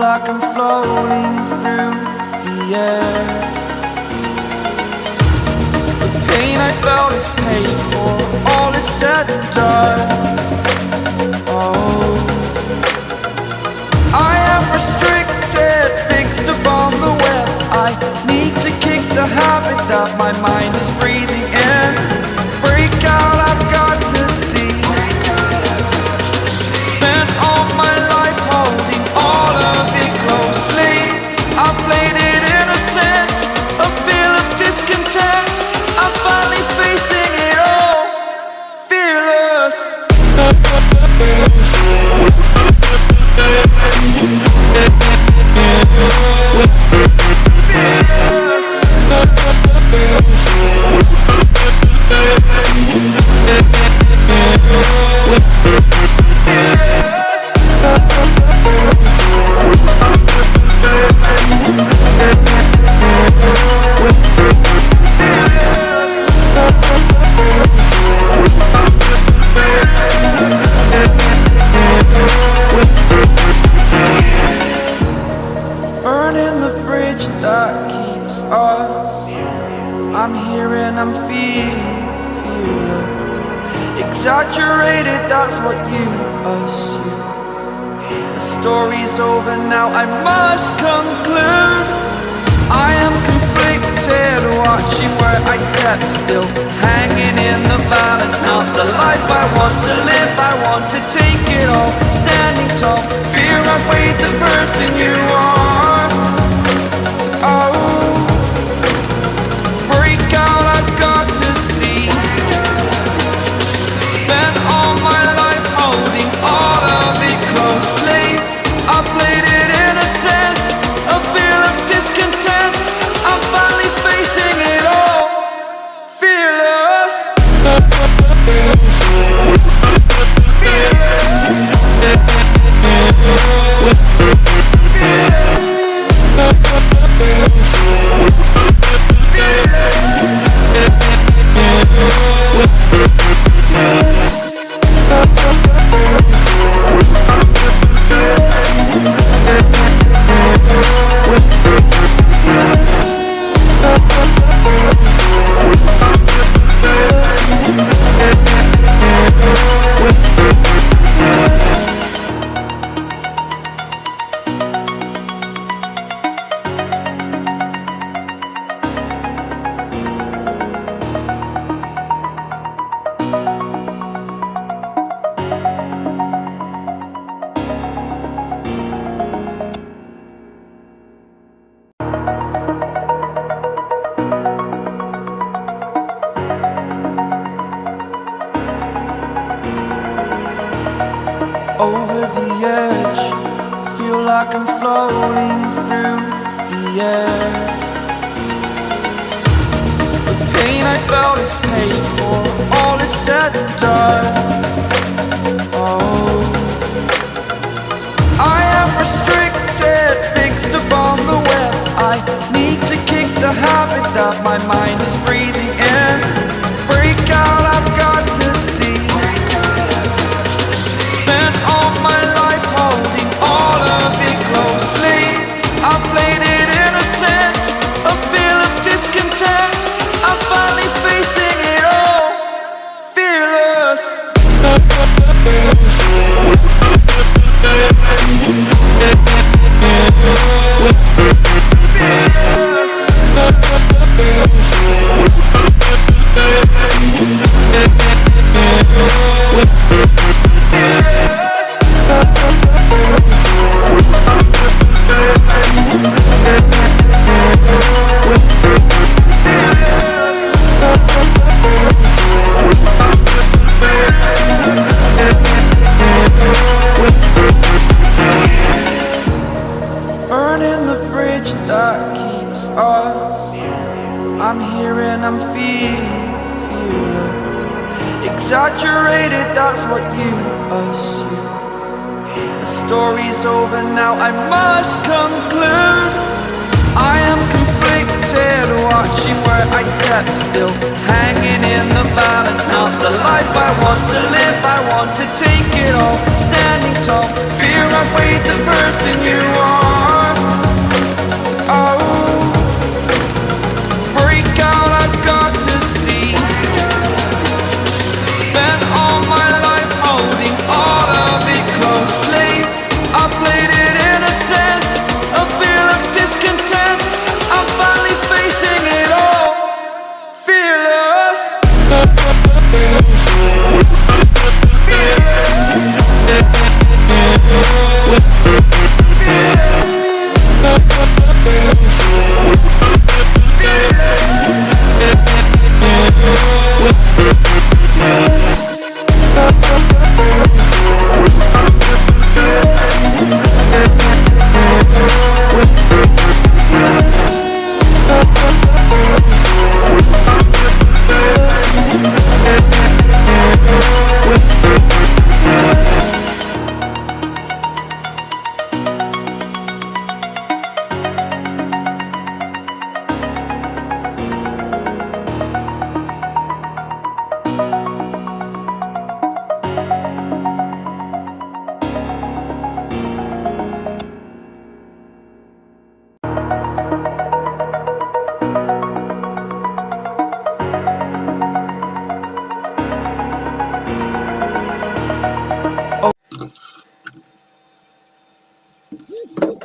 like I'm floating through the air. The pain I felt is paid for, all is said and done. Oh, I am restricted, fixed upon the web. I need to kick the habit that my mind is breathing in. Break out, I've got to see. Spent all my life holding all of it closely. I played it innocent, a feel of discontent. I'm finally facing it all, fearless. Burning the bridge that keeps us. I'm here and I'm feeling fearless. Exaggerated, that's what you assume. The story's over now, I must conclude. I am conflicted, watching where I step still, hanging in the balance. Not the life I want to live, I want to take it all. Standing tall, fear I weighed the person you are. Oh, break out, I've got to see. Spent all my life holding all of it closely. I played it innocent, a feel of discontent. I'm finally facing it all, fearless. Over the edge, feel like I'm floating through the air. The pain I felt is paid for, all is said and done. Oh, I am restricted, fixed upon the web. I need to kick the habit that my mind is breathing in. Break out, I've got to see. Spent all my life holding all of it closely. I played it innocent, a feel of discontent. I'm finally facing it all, fearless. Burning the bridge that keeps us. I'm here and I'm feeling fearless. Exaggerated, that's what you assume. The story's over now, I must conclude. I am conflicted, watching where I step still, hanging in the balance. Not the life I want to live, I want to take it all. Standing tall, fear I weighed the person you are. You